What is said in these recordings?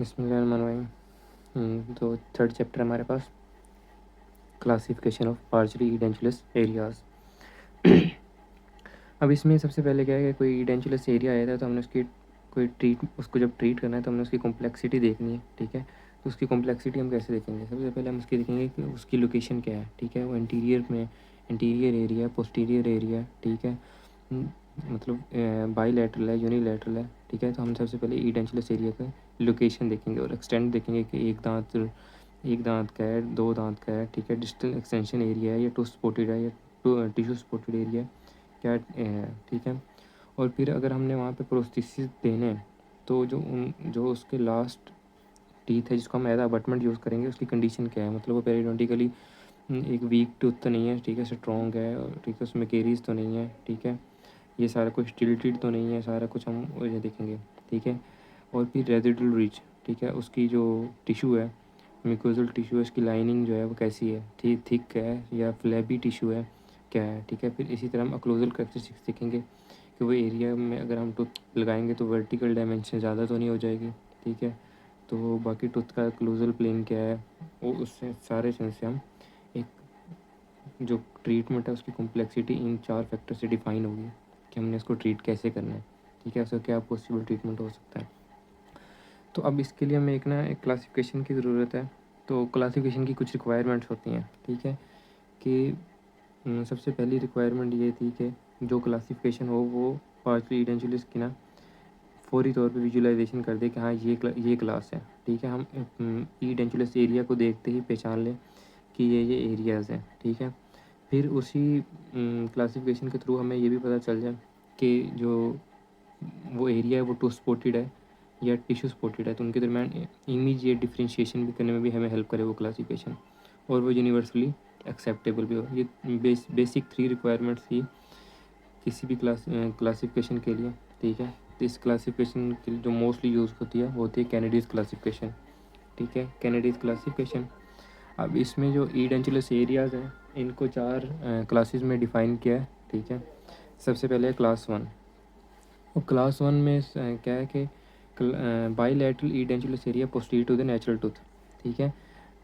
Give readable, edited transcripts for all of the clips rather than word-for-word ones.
बिस्मिल्लाहिर्रहमानिर्रहीम। तो third chapter हमारे पास क्लासिफिकेशन ऑफ पार्शियली इडेंचुलस एरियाज़। अब इसमें सबसे पहले क्या है कि कोई इडेंचुलस एरिया आया था तो हमने उसको जब ट्रीट करना है तो हमने उसकी कॉम्प्लेक्सिटी देखनी है। ठीक है, तो उसकी कॉम्प्लेक्सिटी हम कैसे देखेंगे? सबसे पहले हम उसकी देखेंगे कि उसकी लोकेशन क्या है। ठीक है, वो इंटीरियर एरिया, पोस्टीरियर एरिया, ठीक है, मतलब बाईलैटरल है, यूनिलैटरल है। ठीक है, तो हम सबसे पहले इडेंचुलस एरिया का लोकेशन देखेंगे और एक्सटेंड देखेंगे कि एक दांत का है, दो दांत का है। ठीक है, डिस्टल एक्सटेंशन एरिया है या टू स्पॉटेड है या टिश्यू स्पॉटेड एरिया क्या है। ठीक है, और फिर अगर हमने वहाँ पे प्रोस्थेसिस देने हैं तो जो उसके लास्ट टीथ है जिसको हम एज अबटमेंट यूज़ करेंगे उसकी कंडीशन क्या है, मतलब वो पेरिडोंटिकली एक वीक टूथ तो नहीं है, ठीक है, स्ट्रॉन्ग है, और ठीक है उसमें केरीज तो नहीं है। ठीक है, ये सारा कुछ टिल्टेड तो नहीं है, सारा कुछ हम ये देखेंगे। ठीक है, और फिर रेजिडुअल रिच, ठीक है, उसकी जो टिश्यू है, म्यूकोजल टिश्यू है, उसकी लाइनिंग जो है वो कैसी है, थिक है या फ्लैबी टिश्यू है क्या है। ठीक है, फिर इसी तरह हम अक्लोजल करेक्टरिस्टिक्स देखेंगे कि वो एरिया में अगर हम टूथ लगाएंगे तो वर्टिकल डायमेंशन ज़्यादा तो नहीं हो जाएगी। ठीक है, तो बाकी टूथ का क्लोजल प्लेन क्या है, वो उससे सारे सेंस से हम एक जो ट्रीटमेंट है उसकी कॉम्प्लेक्सिटी इन 4 फैक्टर से डिफाइन होगी कि हमने इसको ट्रीट कैसे करना है। ठीक है, उसका क्या पॉसिबल ट्रीटमेंट हो सकता है। तो अब इसके लिए हमें एक क्लासिफिकेशन की ज़रूरत है। तो क्लासिफिकेशन की कुछ रिक्वायरमेंट्स होती हैं। ठीक है, कि सबसे पहली रिक्वायरमेंट ये थी कि जो क्लासिफिकेशन हो वो पार्शियली इडेंचुलस की ना फौरी तौर पे विजुलाइजेशन कर दे कि हाँ ये क्लास है। ठीक है, हम इडेंचुलस एरिया को देखते ही पहचान लें कि ये एरियाज़ हैं। ठीक है, फिर उसी क्लासिफिकेशन के थ्रू हमें ये भी पता चल जाए कि जो वो एरिया है वो टू स्पॉटेड है या टिश्यू स्पॉटेड है, तो उनके दरमियान इमीडिएट डिफ्रेंशिएशन भी करने में भी हमें हेल्प करे वो क्लासिफिकेशन, और वो यूनिवर्सली एक्सेप्टेबल भी हो। ये बेसिक 3 रिक्वायरमेंट्स थी किसी भी क्लासिफिकेशन के लिए। ठीक है, तो इस क्लासिफिकेशन के लिए जो मोस्टली यूज़ होती है वो होती है कैनेडीज क्लासिफिकेशन। ठीक है, कैनेडीज क्लासिफिकेशन। अब इसमें जो इडेंचुलस एरियाज़ हैं इनको 4 क्लासेस में डिफ़ाइन किया है। ठीक है, सबसे पहले है क्लास 1। और क्लास 1 में क्या है कि bilateral edentulous area posterior to the natural tooth. ठीक है,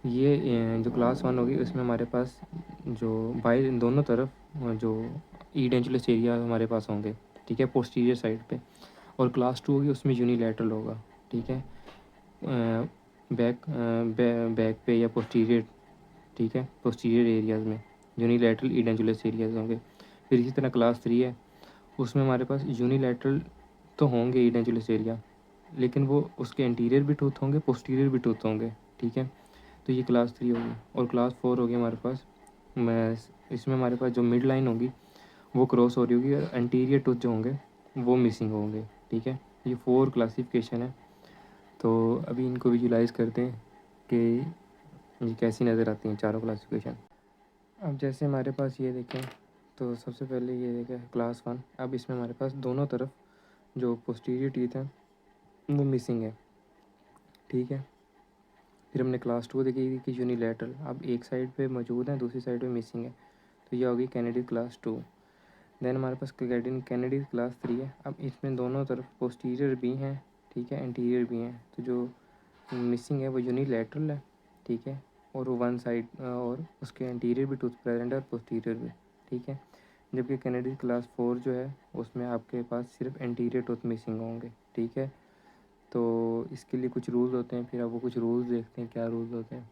ये जो क्लास 1 होगी उसमें हमारे पास जो बाई दोनों तरफ जो इडेंचुलस एरिया हमारे पास होंगे। ठीक है, पोस्टीरियर साइड पे। और क्लास 2 होगी उसमें यूनिलैटरल होगा। ठीक है, बैक पे या पोस्टीरियर। ठीक है, पोस्टीरियर एरियाज़ में यूनिलैटरल इडेंचुलस एरियाज होंगे। फिर इसी तरह क्लास 3 है, उसमें हमारे पास यूनिलैटरल तो होंगे इडेंचुलस एरिया, लेकिन वो उसके इंटीरियर भी टूथ होंगे, पोस्टीरियर भी टूथ होंगे। ठीक है, तो ये क्लास 3 होगी। और क्लास 4 होगी हमारे पास, मैं इसमें हमारे पास जो मिड लाइन होगी वो क्रॉस हो रही होगी और एंटीरियर टूथ जो होंगे वो मिसिंग होंगे। ठीक है, ये 4 क्लासिफिकेशन है। तो अभी इनको विजुलाइज करते हैं कि ये कैसी नज़र आती हैं चारों क्लासिफिकेशन। अब जैसे हमारे पास ये देखें तो सबसे पहले ये देखें क्लास 1। अब इसमें हमारे पास दोनों तरफ जो पोस्टीरियर टीथ हैं वो मिसिंग है। ठीक है, फिर हमने क्लास 2 देखी थी कि यूनिलैटरल, अब एक साइड पे मौजूद है, दूसरी साइड पे मिसिंग है, तो ये होगी कैनेडी क्लास 2। देन हमारे पास कैनेडी क्लास 3 है। अब इसमें दोनों तरफ पोस्टीरियर भी हैं, ठीक है, एंटीरियर भी हैं, तो जो मिसिंग है वो यूनिलैटरल है। ठीक है, और वो वन साइड और उसके एंटीरियर भी टूथ प्रेजेंट है और पोस्टीरियर भी। ठीक है, जबकि कैनेडी क्लास 4 जो है उसमें आपके पास सिर्फ एंटीरियर टूथ मिसिंग होंगे। ठीक है, तो इसके लिए कुछ रूल्स होते हैं, फिर अब वो कुछ रूल्स देखते हैं क्या रूल्स होते हैं।